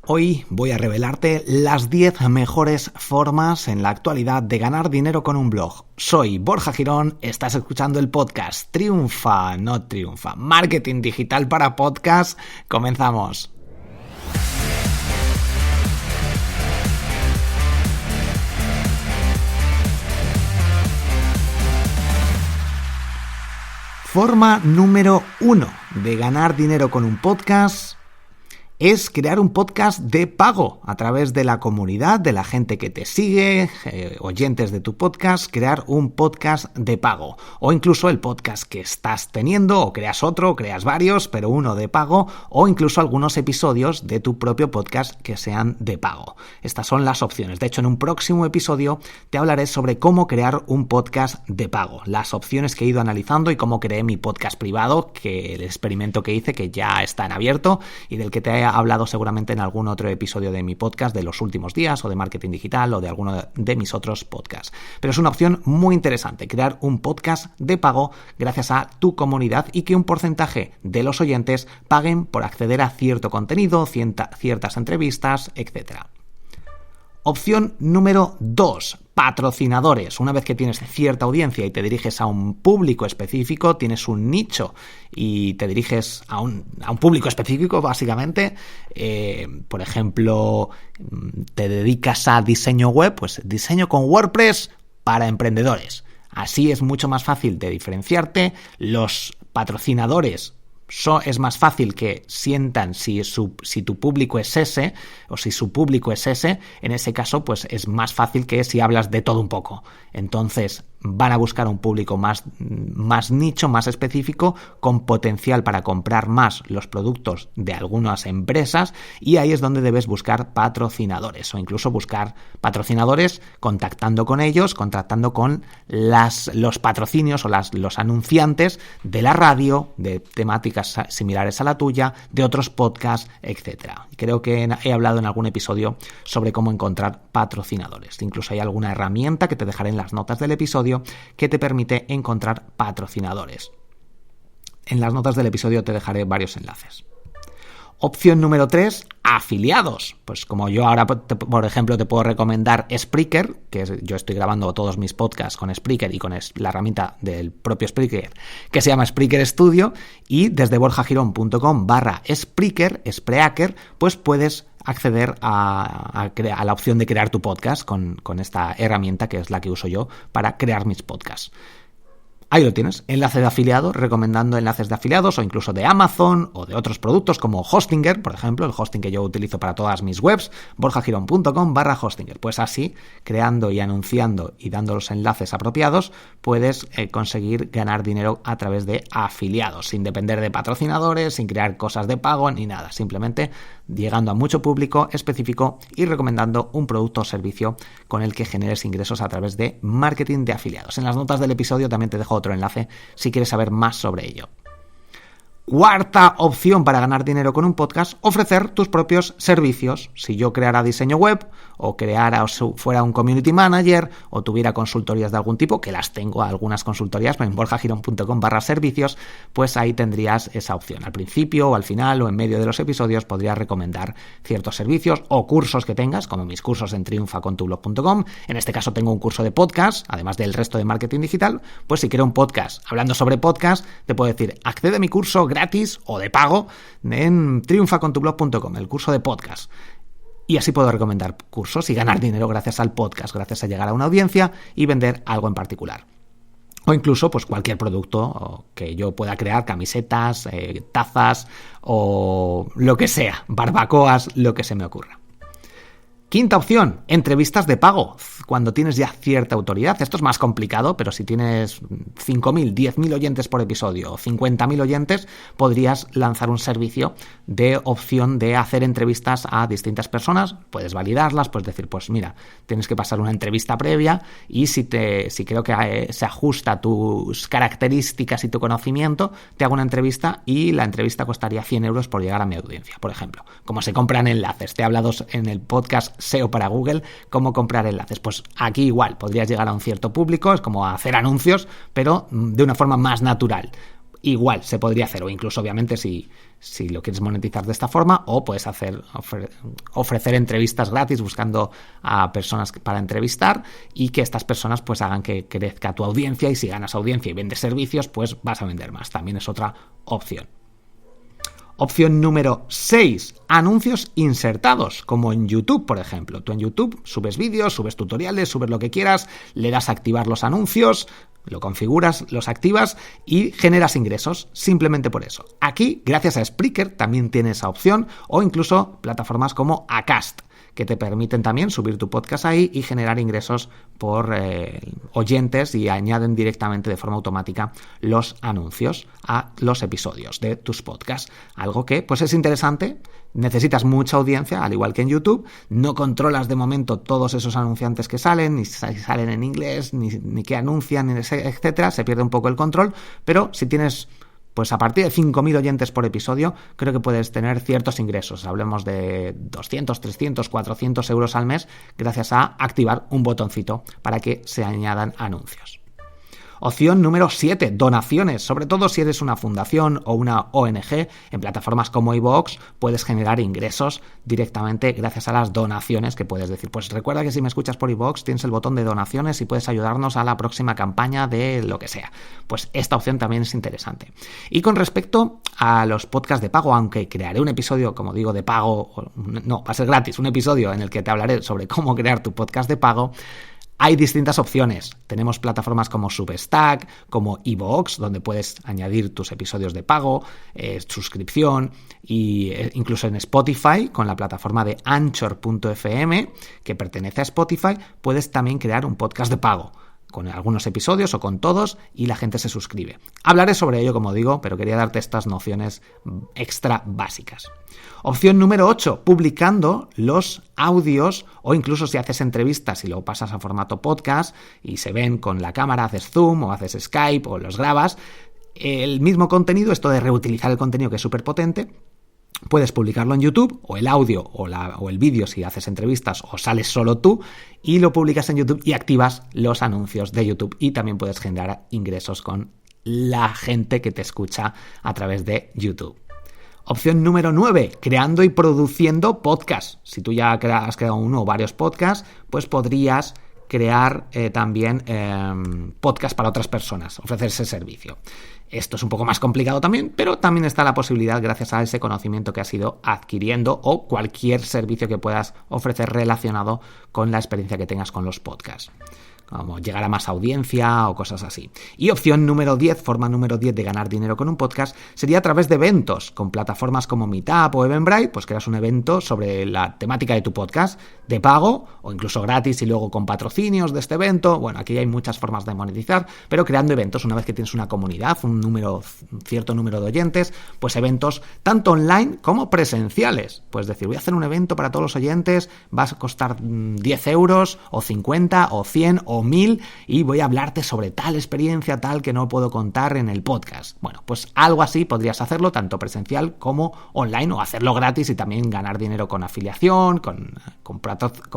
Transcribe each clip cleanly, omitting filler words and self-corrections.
Hoy voy a revelarte las 10 mejores formas en la actualidad de ganar dinero con un blog. Soy Borja Girón, estás escuchando el podcast Triunfa, no triunfa. Marketing digital para podcast. Comenzamos. Forma número 1 de ganar dinero con un podcast es crear un podcast de pago a través de la comunidad, de la gente que te sigue, oyentes de tu podcast, crear un podcast de pago. O incluso el podcast que estás teniendo, o creas otro, o creas varios, pero uno de pago, o incluso algunos episodios de tu propio podcast que sean de pago. Estas son las opciones. De hecho, en un próximo episodio te hablaré sobre cómo crear un podcast de pago, las opciones que he ido analizando y cómo creé mi podcast privado, que el experimento que hice, que ya está en abierto y del que te he hablado seguramente en algún otro episodio de mi podcast de los últimos días o de marketing digital o de alguno de mis otros podcasts. Pero es una opción muy interesante, crear un podcast de pago gracias a tu comunidad y que un porcentaje de los oyentes paguen por acceder a cierto contenido, ciertas entrevistas, etc. Opción número 2. Patrocinadores. Una vez que tienes cierta audiencia y te diriges a un público específico, tienes un nicho y te diriges a un público específico, básicamente, por ejemplo, te dedicas a diseño web, pues diseño con WordPress para emprendedores. Así es mucho más fácil de diferenciarte. Los patrocinadores es más fácil que sientan si tu público es ese o si su público es ese. En ese caso, pues es más fácil que si hablas de todo un poco. Entonces van a buscar un público más nicho, más específico, con potencial para comprar más los productos de algunas empresas, y ahí es donde debes buscar patrocinadores o incluso buscar patrocinadores contactando con ellos, contactando con los patrocinios o los anunciantes de la radio, de temáticas similares a la tuya, de otros podcasts, etc. Creo que he hablado en algún episodio sobre cómo encontrar patrocinadores. Incluso hay alguna herramienta que te dejaré en las notas del episodio que te permite encontrar patrocinadores. En las notas del episodio te dejaré varios enlaces. Opción número 3, afiliados. Pues como yo ahora, por ejemplo, te puedo recomendar Spreaker, yo estoy grabando todos mis podcasts con Spreaker y con la herramienta del propio Spreaker, que se llama Spreaker Studio, y desde borjagirón.com/Spreaker, pues puedes acceder a la opción de crear tu podcast con esta herramienta que es la que uso yo para crear mis podcasts. Ahí lo tienes, enlace de afiliado, recomendando enlaces de afiliados o incluso de Amazon o de otros productos como Hostinger, por ejemplo, el hosting que yo utilizo para todas mis webs, borjagirón.com/Hostinger. Pues así, creando y anunciando y dando los enlaces apropiados, puedes conseguir ganar dinero a través de afiliados, sin depender de patrocinadores, sin crear cosas de pago ni nada, simplemente llegando a mucho público específico y recomendando un producto o servicio con el que generes ingresos a través de marketing de afiliados. En las notas del episodio también te dejo otro enlace si quieres saber más sobre ello. Cuarta opción para ganar dinero con un podcast, ofrecer tus propios servicios. Si yo creara diseño web o fuera un community manager o tuviera consultorías de algún tipo, que las tengo, algunas consultorías en borjagirón.com/servicios, pues ahí tendrías esa opción. Al principio o al final o en medio de los episodios podrías recomendar ciertos servicios o cursos que tengas, como mis cursos en triunfacontublog.com. En este caso tengo un curso de podcast, además del resto de marketing digital. Pues si quiero un podcast hablando sobre podcast, te puedo decir, accede a mi curso gratis o de pago en triunfacontublog.com, el curso de podcast. Y así puedo recomendar cursos y ganar dinero gracias al podcast, gracias a llegar a una audiencia y vender algo en particular. O incluso pues cualquier producto que yo pueda crear, camisetas, tazas o lo que sea, barbacoas, lo que se me ocurra. Quinta opción, entrevistas de pago. Cuando tienes ya cierta autoridad, esto es más complicado, pero si tienes 5.000, 10.000 oyentes por episodio o 50.000 oyentes, podrías lanzar un servicio de opción de hacer entrevistas a distintas personas. Puedes validarlas, puedes decir, pues mira, tienes que pasar una entrevista previa y si creo que se ajusta a tus características y tu conocimiento, te hago una entrevista y la entrevista costaría 100 euros por llegar a mi audiencia, por ejemplo. Como se compran enlaces, te he hablado en el podcast SEO para Google, cómo comprar enlaces. Pues aquí igual, podrías llegar a un cierto público, es como hacer anuncios, pero de una forma más natural. igual se podría hacer, o incluso obviamente si lo quieres monetizar de esta forma, o puedes ofrecer entrevistas gratis buscando a personas para entrevistar y que estas personas pues hagan que crezca tu audiencia, y si ganas audiencia y vendes servicios, pues vas a vender más. También es otra opción. Opción número 6, anuncios insertados, como en YouTube, por ejemplo. Tú en YouTube subes vídeos, subes tutoriales, subes lo que quieras, le das a activar los anuncios, lo configuras, los activas y generas ingresos simplemente por eso. Aquí, gracias a Spreaker, también tienes esa opción, o incluso plataformas como Acast, que te permiten también subir tu podcast ahí y generar ingresos por oyentes, y añaden directamente de forma automática los anuncios a los episodios de tus podcasts. Algo que pues es interesante. Necesitas mucha audiencia, al igual que en YouTube. No controlas de momento todos esos anunciantes que salen, ni si salen en inglés, ni qué anuncian, etcétera. Se pierde un poco el control, pero si tienes pues a partir de 5.000 oyentes por episodio, creo que puedes tener ciertos ingresos. Hablemos de 200, 300, 400 euros al mes gracias a activar un botoncito para que se añadan anuncios. Opción número 7, donaciones. Sobre todo si eres una fundación o una ONG, en plataformas como iVoox puedes generar ingresos directamente gracias a las donaciones, que puedes decir, pues recuerda que si me escuchas por iVoox tienes el botón de donaciones y puedes ayudarnos a la próxima campaña de lo que sea. Pues esta opción también es interesante. Y con respecto a los podcasts de pago, aunque crearé un episodio, como digo, de pago, no, va a ser gratis, un episodio en el que te hablaré sobre cómo crear tu podcast de pago, hay distintas opciones. Tenemos plataformas como Substack, como iVoox, donde puedes añadir tus episodios de pago, suscripción, e incluso en Spotify, con la plataforma de Anchor.fm, que pertenece a Spotify, puedes también crear un podcast de pago, con algunos episodios o con todos, y la gente se suscribe. Hablaré sobre ello, como digo, pero quería darte estas nociones extra básicas. Opción número 8, publicando los audios, o incluso si haces entrevistas y luego pasas a formato podcast y se ven con la cámara, haces Zoom o haces Skype o los grabas, el mismo contenido, esto de reutilizar el contenido, que es súper potente. Puedes publicarlo en YouTube, o el audio o el vídeo si haces entrevistas o sales solo tú, y lo publicas en YouTube y activas los anuncios de YouTube, y también puedes generar ingresos con la gente que te escucha a través de YouTube. Opción número 9, creando y produciendo podcasts. Si tú ya has creado uno o varios podcasts, pues podrías crear también podcast para otras personas, ofrecer ese servicio. Esto es un poco más complicado también, pero también está la posibilidad gracias a ese conocimiento que has ido adquiriendo, o cualquier servicio que puedas ofrecer relacionado con la experiencia que tengas con los podcasts, como llegar a más audiencia o cosas así. Y opción número 10, forma número 10 de ganar dinero con un podcast, sería a través de eventos, con plataformas como Meetup o Eventbrite. Pues creas un evento sobre la temática de tu podcast, de pago o incluso gratis, y luego con patrocinios de este evento. Bueno, aquí hay muchas formas de monetizar, pero creando eventos, una vez que tienes una comunidad, un cierto número de oyentes, pues eventos tanto online como presenciales. Puedes decir, voy a hacer un evento para todos los oyentes, va a costar 10 euros o 50 o 100 o 1000, y voy a hablarte sobre tal experiencia, tal que no puedo contar en el podcast. Bueno, pues algo así podrías hacerlo tanto presencial como online, o hacerlo gratis y también ganar dinero con afiliación, con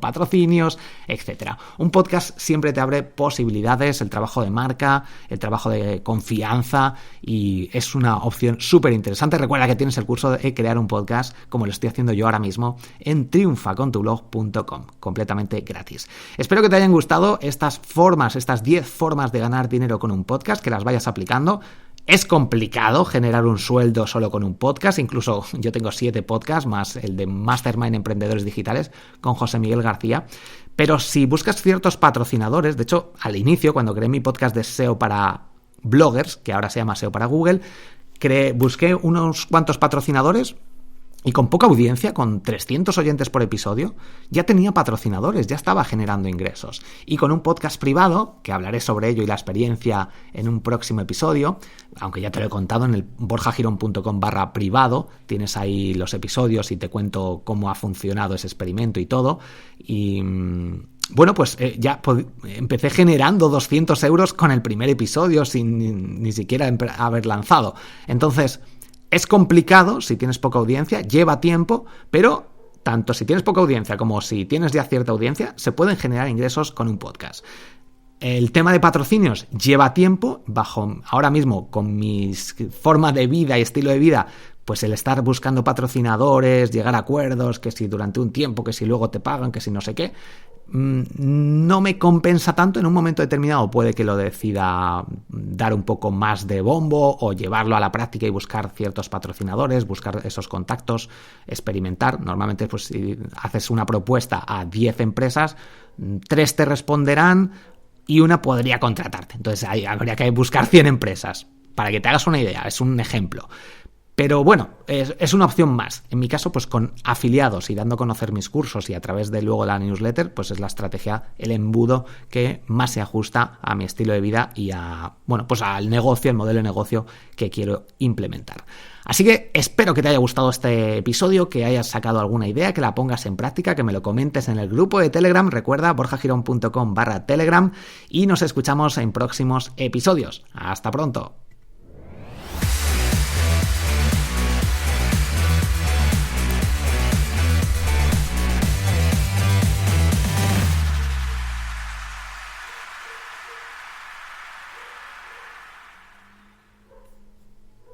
patrocinios, etcétera. Un podcast siempre te abre posibilidades, el trabajo de marca, el trabajo de confianza, y es una opción súper interesante. Recuerda que tienes el curso de crear un podcast, como lo estoy haciendo yo ahora mismo, en triunfacontublog.com, completamente gratis. Espero que te hayan gustado estas 10 formas de ganar dinero con un podcast, que las vayas aplicando. Es complicado generar un sueldo solo con un podcast, incluso yo tengo 7 podcasts, más el de Mastermind Emprendedores Digitales con José Miguel García, pero si buscas ciertos patrocinadores, de hecho, al inicio, cuando creé mi podcast de SEO para bloggers, que ahora se llama SEO para Google, busqué unos cuantos patrocinadores, y con poca audiencia, con 300 oyentes por episodio, ya tenía patrocinadores, ya estaba generando ingresos. Y con un podcast privado, que hablaré sobre ello y la experiencia en un próximo episodio, aunque ya te lo he contado en el borjagirón.com/privado, tienes ahí los episodios y te cuento cómo ha funcionado ese experimento y todo. Y bueno, pues ya empecé generando 200 euros con el primer episodio sin ni siquiera haber lanzado. Entonces, es complicado si tienes poca audiencia, lleva tiempo, pero tanto si tienes poca audiencia como si tienes ya cierta audiencia, se pueden generar ingresos con un podcast. El tema de patrocinios lleva tiempo, ahora mismo con mi forma de vida y estilo de vida, pues el estar buscando patrocinadores, llegar a acuerdos, que si durante un tiempo, que si luego te pagan, que si no sé qué, no me compensa tanto. En un momento determinado puede que lo decida dar un poco más de bombo o llevarlo a la práctica y buscar ciertos patrocinadores, buscar esos contactos, experimentar. Normalmente pues si haces una propuesta a 10 empresas, 3 te responderán y una podría contratarte. Entonces ahí habría que buscar 100 empresas. Para que te hagas una idea, es un ejemplo. Pero bueno, es una opción más. En mi caso, pues con afiliados y dando a conocer mis cursos y a través de luego la newsletter, pues es la estrategia, el embudo que más se ajusta a mi estilo de vida y pues al negocio, el modelo de negocio que quiero implementar. Así que espero que te haya gustado este episodio, que hayas sacado alguna idea, que la pongas en práctica, que me lo comentes en el grupo de Telegram. Recuerda, borjagirón.com/Telegram, y nos escuchamos en próximos episodios. Hasta pronto.